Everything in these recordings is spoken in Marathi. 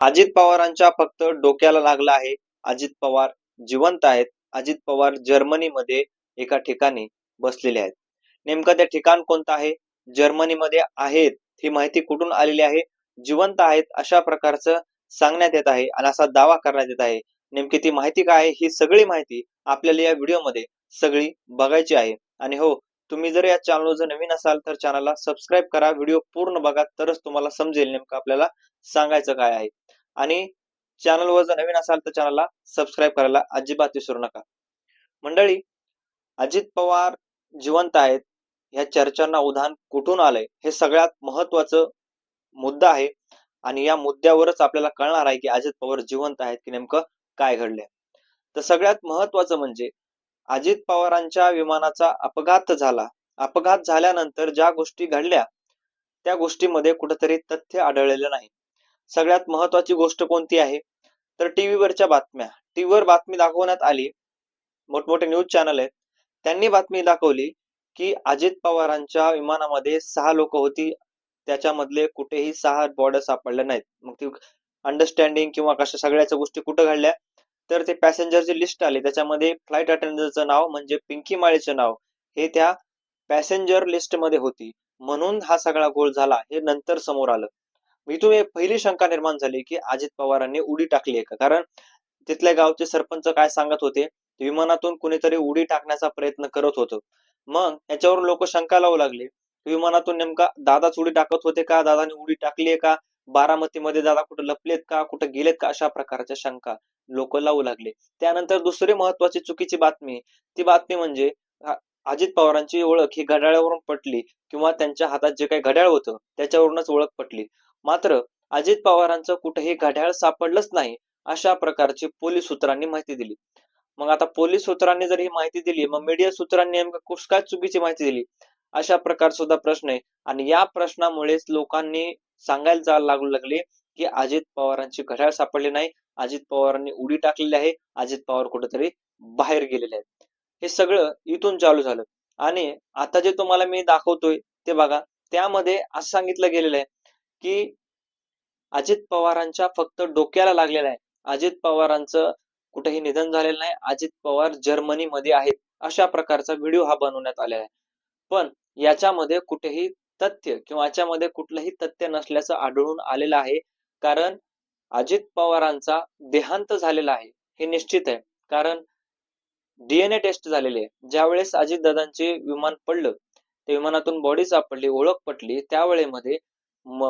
अजित पवारांच्या फक्त डोक्याला लागलं आहे. अजित पवार जिवंत आहेत. अजित पवार जर्मनीमध्ये एका ठिकाणी बसलेले आहेत. नेमकं ते ठिकाण कोणतं आहे? जर्मनीमध्ये आहेत. ही माहिती कुठून आलेली आहे? जिवंत आहेत अशा प्रकारचं सांगण्यात येत आहे आणि असा दावा करण्यात येत आहे. नेमकी ती माहिती काय आहे? ही सगळी माहिती आपल्याला या व्हिडिओमध्ये सगळी बघायची आहे. आणि हो, तुम्ही जर या चॅनलवर जर नवीन असाल तर चॅनलला सबस्क्राईब करा. व्हिडिओ पूर्ण बघा तरच तुम्हाला समजेल नेमकं आपल्याला सांगायचं काय आहे. आणि चॅनलवर जर नवीन असाल तर चॅनलला सबस्क्राईब करायला अजिबात विसरू नका. मंडळी, अजित पवार जिवंत आहेत ह्या चर्चांना उधाण कुठून आलंय हे सगळ्यात महत्वाचं मुद्दा आहे. आणि या मुद्द्यावरच आपल्याला कळणार आहे की अजित पवार जिवंत आहेत की नेमकं काय घडलंय. तर सगळ्यात महत्वाचं म्हणजे अजित पवारांच्या विमानाचा अपघात झाला. अपघात झाल्यानंतर ज्या गोष्टी घडल्या त्या गोष्टीमध्ये कुठेतरी तथ्य आढळलेलं नाही. सगळ्यात महत्वाची गोष्ट कोणती आहे? तर टीव्हीवरच्या बातम्या. टीव्हीवर बातमी दाखवण्यात आली. मोठमोठे न्यूज चॅनल आहेत. त्यांनी बातमी दाखवली की अजित पवारांच्या विमानामध्ये 6 लोक होती. त्याच्यामधले कुठेही 6 बॉड्या सापडल्या नाहीत. मग ती अंडरस्टँडिंग किंवा कशा सगळ्याच गोष्टी कुठं घडल्या? तर ते पॅसेंजरची लिस्ट आली. त्याच्यामध्ये फ्लाइट अटेंडरचं नाव म्हणजे पिंकी माळीचं नाव हे त्या पॅसेंजर लिस्टमध्ये होती. म्हणून हा सगळा गोळ झाला हे नंतर समोर आलं. इथून एक पहिली शंका निर्माण झाली की अजित पवारांनी उडी टाकली आहे का? कारण तिथल्या गावचे सरपंच काय सांगत होते, विमानातून कुणीतरी उडी टाकण्याचा प्रयत्न करत होतं. मग याच्यावरून लोक शंका लावू लागले. विमानातून नेमका दादाच उडी टाकत होते का? दादाने उडी टाकली आहे का? बारामतीमध्ये दादा कुठे लपलेत का? कुठे गेलेत का? अशा प्रकारच्या शंका लोक लावू लागले. त्यानंतर दुसरी महत्वाची चुकीची बातमी, ती बातमी म्हणजे अजित पवारांची ओळख ही घड्याळावरून पटली किंवा त्यांच्या हातात जे काही घड्याळ होतं त्याच्यावरूनच ओळख पटली. मात्र अजित पवारांचं कुठेही घड्याळ सापडलंच नाही अशा प्रकारची पोलीस सूत्रांनी माहिती दिली. मग आता पोलीस सूत्रांनी जर ही माहिती दिली, मग मीडिया सूत्रांनी नेमकं कशी काय चुकीची माहिती दिली? अशा प्रकार सुद्धा प्रश्न आहे. आणि या प्रश्नामुळेच लोकांनी सांगायला जायला लागू लागले की अजित पवारांची घड्याळ सापडली नाही, अजित पवारांनी उडी टाकलेली आहे, अजित पवार कुठेतरी बाहेर गेलेले आहेत. हे सगळं इथून चालू झालं. आणि आता जे तुम्हाला मी दाखवतोय ते बघा, त्यामध्ये असं सांगितलं गेलेलं आहे की अजित पवारांच्या फक्त डोक्याला लागलेलं आहे. अजित पवारांचं कुठेही निधन झालेलं नाही. अजित पवार जर्मनीमध्ये आहेत अशा प्रकारचा व्हिडिओ हा बनवण्यात आलेला आहे. पण याच्यामध्ये कुठेही तथ्य किंवा याच्यामध्ये कुठलंही तथ्य नसल्याचं आढळून आलेलं आहे. कारण अजित पवारांचा देहांत झालेला आहे हे निश्चित आहे. कारण डीएनए टेस्ट झालेली आहे. ज्यावेळेस अजितदादांचे विमान पडलं, त्या विमानातून बॉडी सापडली, ओळख पटली, त्यावेळेमध्ये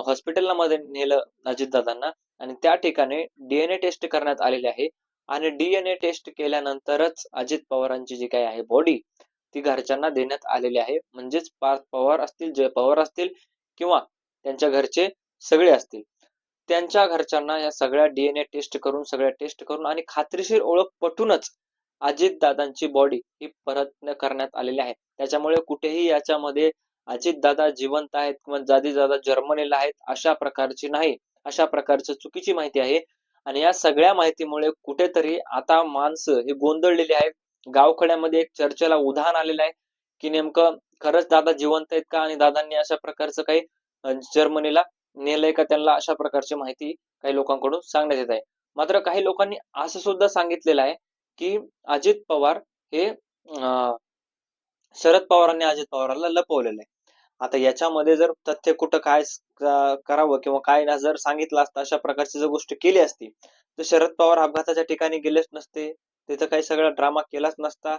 हॉस्पिटलला मध्ये नेलं अजितदादांना आणि त्या ठिकाणी डीएनए टेस्ट करण्यात आलेली आहे. आणि डीएनए टेस्ट केल्यानंतरच अजित पवारांची जी काही आहे बॉडी ती घरच्यांना देण्यात आलेली आहे. म्हणजेच पार्थ पवार असतील, जय पवार असतील किंवा त्यांच्या घरचे सगळे असतील, त्यांच्या घरच्यांना या सगळ्या डीएनए टेस्ट करून, सगळ्या टेस्ट करून आणि खात्रीशीर ओळख पटूनच अजितदादांची बॉडी ही परत करण्यात आलेली आहे. त्याच्यामुळे कुठेही याच्यामध्ये अजितदादा जिवंत आहेत किंवा दादा जर्मनीला आहेत अशा प्रकारची नाही, अशा प्रकारची चुकीची माहिती आहे. आणि या सगळ्या माहितीमुळे कुठेतरी आता माणसं ही गोंधळलेली आहेत. गावखेड्यामध्ये एक चर्चेला उधाण आलेलं आहे की नेमकं खरंच दादा जिवंत आहेत का आणि दादांनी अशा प्रकारचं काही जर्मनीला नेलंय का त्यांना, अशा प्रकारची माहिती काही लोकांकडून सांगण्यात येत आहे. मात्र काही लोकांनी असं सुद्धा सांगितलेलं आहे की अजित पवार हे शरद पवारांनी अजित पवारांना लपवलेलं आहे. आता याच्यामध्ये जर तथ्य कुठं काय करावं किंवा काय जर सांगितलं असतं, अशा प्रकारची जर गोष्ट केली असती तर शरद पवार अपघाताच्या ठिकाणी गेलेच नसते, तिथं काही सगळा ड्रामा केलाच नसता.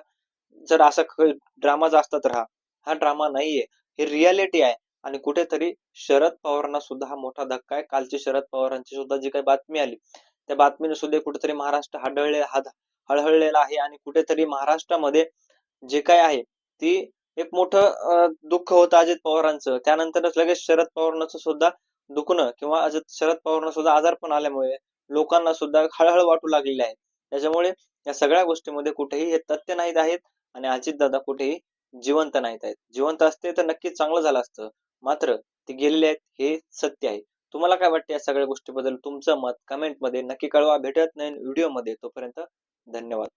जर असा ड्रामाच असता तर हा ड्रामा नाहीये, हे रियालिटी आहे. आणि कुठेतरी शरद पवारांना सुद्धा हा मोठा धक्का आहे. कालची शरद पवारांची सुद्धा जी काही बातमी आली त्या बातमीने सुद्धा कुठेतरी महाराष्ट्र हळहळलेला आहे. आणि कुठेतरी महाराष्ट्रामध्ये जे काय आहे ती एक मोठं दुःख होतं अजित पवारांचं. त्यानंतरच लगेच शरद पवारांचं सुद्धा दुखणं किंवा शरद पवारांना सुद्धा आजारपण आल्यामुळे लोकांना सुद्धा हळहळ वाटू लागलेली आहे. त्याच्यामुळे या सगळ्या गोष्टीमध्ये कुठेही हे तथ्य नाहीत आहेत आणि अजितदादा कुठेही जिवंत नाहीत आहेत. जिवंत असते तर नक्कीच चांगलं झालं असतं, मात्र ते गेलेले आहेत हे सत्य आहे. तुम्हाला काय वाटतं या सगळ्या गोष्टीबद्दल? तुमचं मत कमेंट मध्ये नक्की कळवा. भेटत नाही व्हिडिओ मध्ये, तोपर्यंत धन्यवाद.